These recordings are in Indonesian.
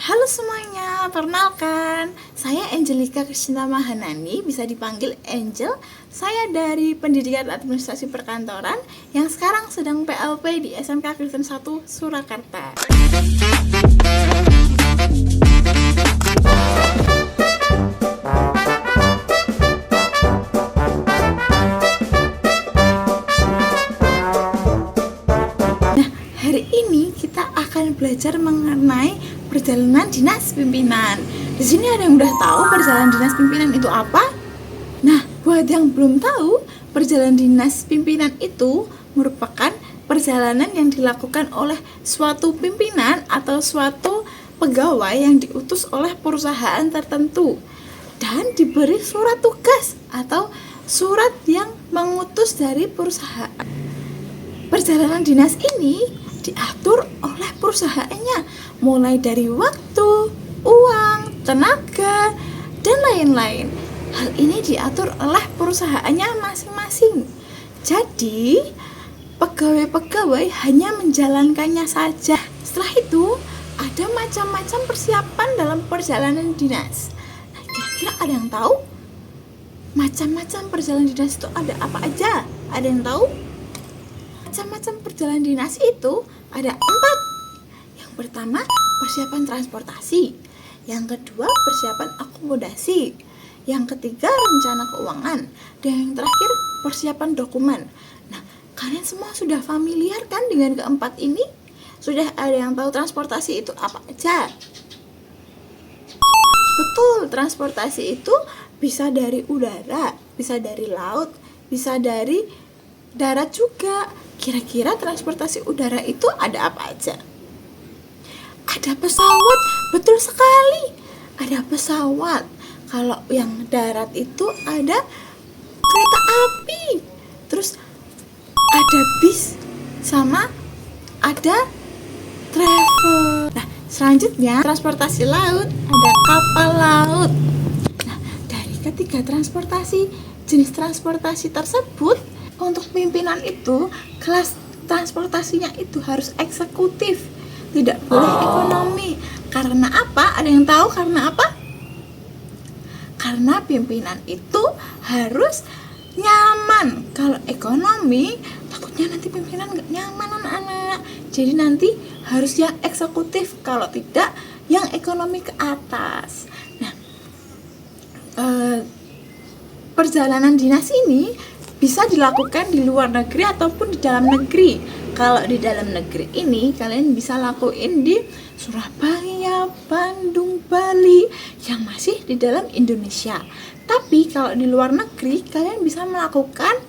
Halo semuanya, perkenalkan, saya Angelika Kristina Mahanani, bisa dipanggil Angel. Saya dari Pendidikan Administrasi Perkantoran yang sekarang sedang PLP di SMK Kristen 1 Surakarta. Hari ini kita akan belajar mengenai perjalanan dinas pimpinan. Di sini ada yang udah tahu perjalanan dinas pimpinan itu apa? Nah, buat yang belum tahu, perjalanan dinas pimpinan itu merupakan perjalanan yang dilakukan oleh suatu pimpinan atau suatu pegawai yang diutus oleh perusahaan tertentu dan diberi surat tugas atau surat yang mengutus dari perusahaan. Perjalanan dinas ini diatur oleh perusahaannya, mulai dari waktu, uang, tenaga, dan lain-lain. Hal ini diatur oleh perusahaannya masing-masing. Jadi, pegawai-pegawai hanya menjalankannya saja. Setelah itu, ada macam-macam persiapan dalam perjalanan dinas. Nah, kira-kira ada yang tahu? Macam-macam perjalanan dinas itu ada apa aja? Ada yang tahu? Macam-macam perjalanan dinas itu ada 4. Yang pertama, persiapan transportasi. Yang kedua, persiapan akomodasi. Yang ketiga, rencana keuangan. Dan yang terakhir, persiapan dokumen. Nah, kalian semua sudah familiar kan dengan keempat ini? Sudah ada yang tahu transportasi itu apa aja? Betul, transportasi itu bisa dari udara, bisa dari laut, bisa dari darat juga. Kira-kira transportasi udara itu ada apa aja? Ada pesawat, betul sekali. Ada pesawat. Kalau yang darat itu ada kereta api. Terus ada bis sama ada travel. Nah, selanjutnya transportasi laut, ada kapal laut. Nah, dari ketiga jenis transportasi tersebut, untuk pimpinan itu kelas transportasinya itu harus eksekutif, tidak boleh ekonomi. Karena apa? Ada yang tahu karena apa? Karena pimpinan itu harus nyaman. Kalau ekonomi, takutnya nanti pimpinan nggak nyaman anak-anak. Jadi nanti harus yang eksekutif, kalau tidak yang ekonomi ke atas. Nah, perjalanan dinas ini bisa dilakukan di luar negeri ataupun di dalam negeri. Kalau di dalam negeri ini kalian bisa lakuin di Surabaya, Bandung, Bali yang masih di dalam Indonesia. Tapi kalau di luar negeri kalian bisa melakukan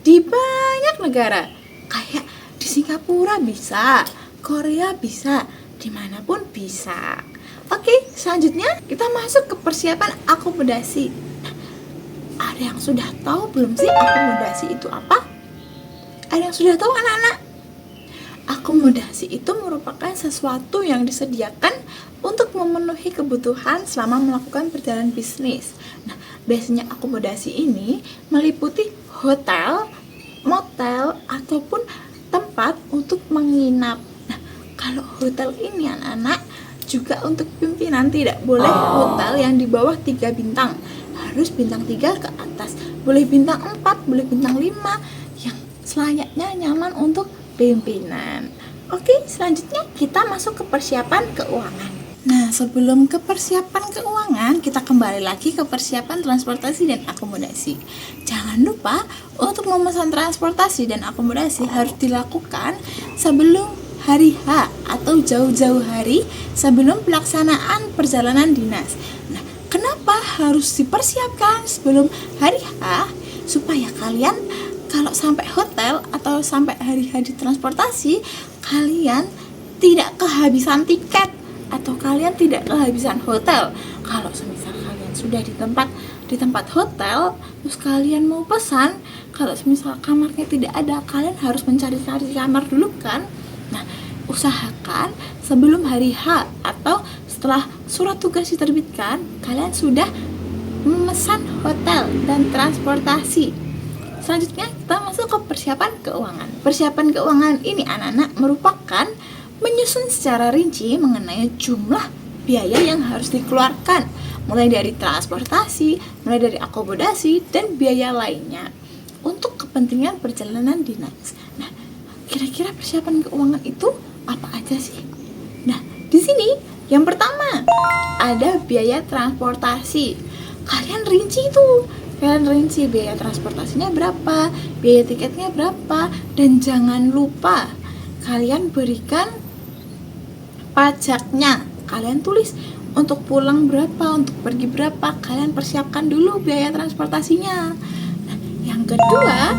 di banyak negara. Kayak di Singapura bisa, Korea bisa, dimanapun bisa. Oke, selanjutnya kita masuk ke persiapan akomodasi. Ada yang sudah tahu belum sih akomodasi itu apa? Ada yang sudah tahu anak-anak? Akomodasi itu merupakan sesuatu yang disediakan untuk memenuhi kebutuhan selama melakukan perjalanan bisnis. Nah, biasanya akomodasi ini meliputi hotel, motel, ataupun tempat untuk menginap. Nah, kalau hotel ini anak-anak juga untuk pimpinan tidak boleh hotel yang di bawah 3 bintang. Harus bintang 3 ke atas. Boleh bintang 4, boleh bintang 5 yang selayaknya nyaman untuk pimpinan. Oke, selanjutnya kita masuk ke persiapan keuangan. Nah, sebelum ke persiapan keuangan, kita kembali lagi ke persiapan transportasi dan akomodasi. Jangan lupa untuk memesan transportasi dan akomodasi harus dilakukan sebelum hari H atau jauh-jauh hari sebelum pelaksanaan perjalanan dinas. Nah, kenapa harus dipersiapkan sebelum hari H? Supaya kalian kalau sampai hotel atau sampai hari H di transportasi, kalian tidak kehabisan tiket atau kalian tidak kehabisan hotel. Kalau semisal kalian sudah di tempat hotel, terus kalian mau pesan, kalau semisal kamarnya tidak ada, kalian harus mencari-cari kamar dulu kan? Nah, usahakan sebelum hari H atau setelah surat tugas diterbitkan, kalian sudah memesan hotel dan transportasi. Selanjutnya kita masuk ke persiapan keuangan. Persiapan keuangan ini anak-anak merupakan menyusun secara rinci mengenai jumlah biaya yang harus dikeluarkan, mulai dari transportasi, mulai dari akomodasi, dan biaya lainnya untuk kepentingan perjalanan dinas. Nah, kira-kira persiapan keuangan itu apa aja sih? Nah, di sini yang pertama ada biaya transportasi. Kalian rinci biaya transportasinya berapa, biaya tiketnya berapa, dan jangan lupa kalian berikan pajaknya. Kalian tulis untuk pulang berapa, untuk pergi berapa, kalian persiapkan dulu biaya transportasinya. Nah, yang kedua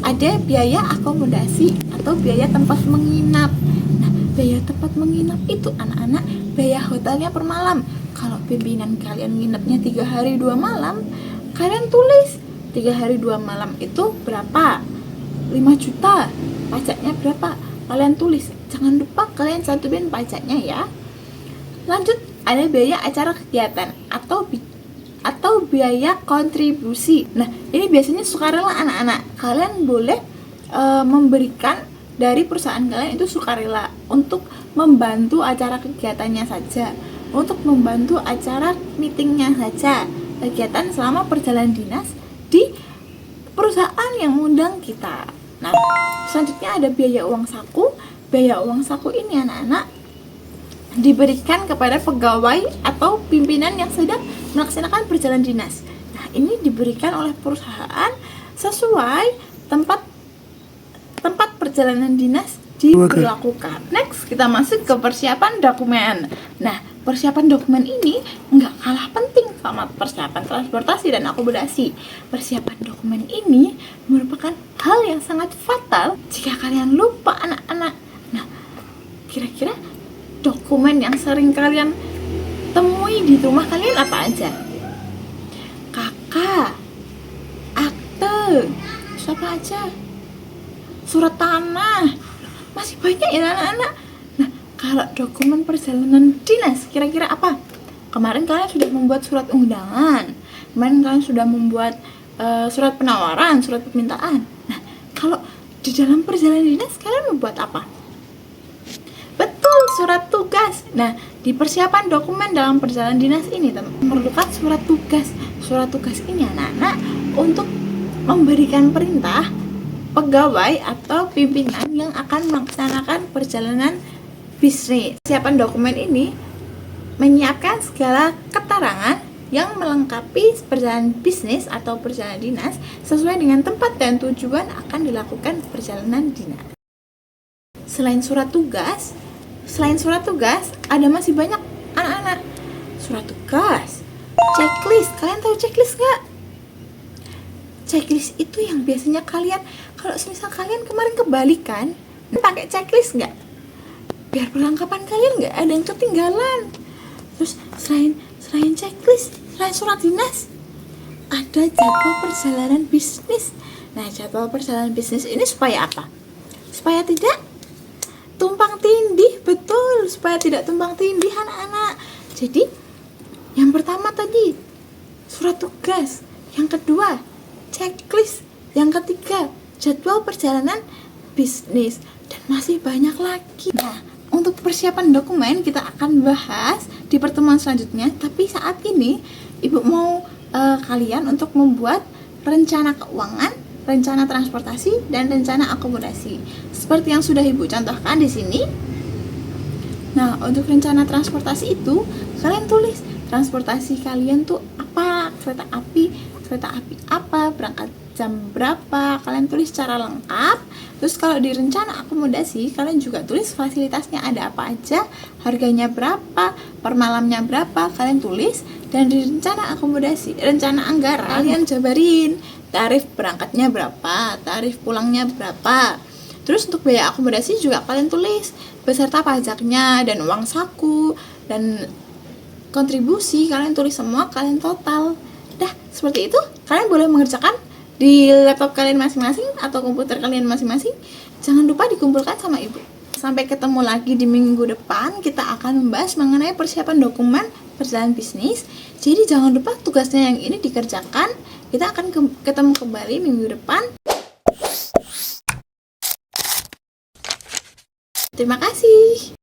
ada biaya akomodasi atau biaya tempat menginap. Nah, biaya tempat menginap itu anak-anak biaya hotelnya per malam. Kalau pimpinan kalian nginepnya 3 hari 2 malam, kalian tulis 3 hari 2 malam itu berapa, 5 juta. Pajaknya berapa, kalian tulis. Jangan lupa kalian cantumin pajaknya ya. Lanjut, ada biaya acara kegiatan atau biaya kontribusi. Nah, ini biasanya sukarela anak-anak. Kalian boleh memberikan dari perusahaan kalian itu sukarela untuk membantu acara kegiatannya saja, untuk membantu acara meetingnya saja, kegiatan selama perjalanan dinas di perusahaan yang mengundang kita. Nah, selanjutnya ada biaya uang saku. Biaya uang saku ini anak-anak diberikan kepada pegawai atau pimpinan yang sedang melaksanakan perjalanan dinas. Nah, ini diberikan oleh perusahaan sesuai tempat perjalanan dinas diberlakukan. Next, kita masuk ke persiapan dokumen. Nah, persiapan dokumen ini nggak kalah penting sama persiapan transportasi dan akomodasi. Persiapan dokumen ini merupakan hal yang sangat fatal jika kalian lupa anak-anak. Nah, kira-kira dokumen yang sering kalian temui di rumah kalian apa aja? KK, akte, apa aja? Surat tanah, masih banyak ya anak-anak. Nah, kalau dokumen perjalanan dinas kira-kira apa? Kemarin kalian sudah membuat surat undangan, kemarin kalian sudah membuat surat penawaran, surat permintaan. Nah, kalau di dalam perjalanan dinas kalian membuat apa? Betul, surat tugas. Nah, di persiapan dokumen dalam perjalanan dinas ini memerlukan surat tugas. Surat tugas ini anak-anak untuk memberikan perintah pegawai atau pimpinan yang akan melaksanakan perjalanan bisnis. Persiapan dokumen ini menyiapkan segala keterangan yang melengkapi perjalanan bisnis atau perjalanan dinas sesuai dengan tempat dan tujuan akan dilakukan perjalanan dinas. Selain surat tugas, ada masih banyak anak-anak. Surat tugas, checklist. Kalian tahu checklist nggak? Checklist itu yang biasanya kalian, kalau misal kalian kemarin kebalikan, pakai checklist nggak? Biar perlengkapan kalian nggak ada yang ketinggalan. Terus selain checklist, selain surat dinas, ada jadwal perjalanan bisnis. Nah, jadwal perjalanan bisnis ini supaya apa? Supaya tidak tumpang tindih. Betul, supaya tidak tumpang tindih anak-anak. Jadi yang pertama tadi surat tugas, yang kedua checklist, yang ketiga jadwal perjalanan bisnis, dan masih banyak lagi. Nah, untuk persiapan dokumen kita akan bahas di pertemuan selanjutnya. Tapi saat ini Ibu mau kalian untuk membuat rencana keuangan, rencana transportasi, dan rencana akomodasi seperti yang sudah Ibu contohkan di sini. Nah, untuk rencana transportasi itu kalian tulis transportasi kalian tuh apa, kereta api apa, berangkat jam berapa, kalian tulis secara lengkap. Terus kalau di rencana akomodasi kalian juga tulis fasilitasnya ada apa aja, harganya berapa, per malamnya berapa, kalian tulis. Dan di rencana akomodasi, rencana anggaran, kalian jabarin tarif berangkatnya berapa, tarif pulangnya berapa. Terus untuk biaya akomodasi juga kalian tulis beserta pajaknya dan uang saku dan kontribusi, kalian tulis semua, kalian total. Dah, seperti itu. Kalian boleh mengerjakan di laptop kalian masing-masing atau komputer kalian masing-masing. Jangan lupa dikumpulkan sama Ibu. Sampai ketemu lagi di minggu depan. Kita akan membahas mengenai persiapan dokumen perjalanan bisnis. Jadi jangan lupa tugasnya yang ini dikerjakan. Kita akan ketemu kembali minggu depan. Terima kasih.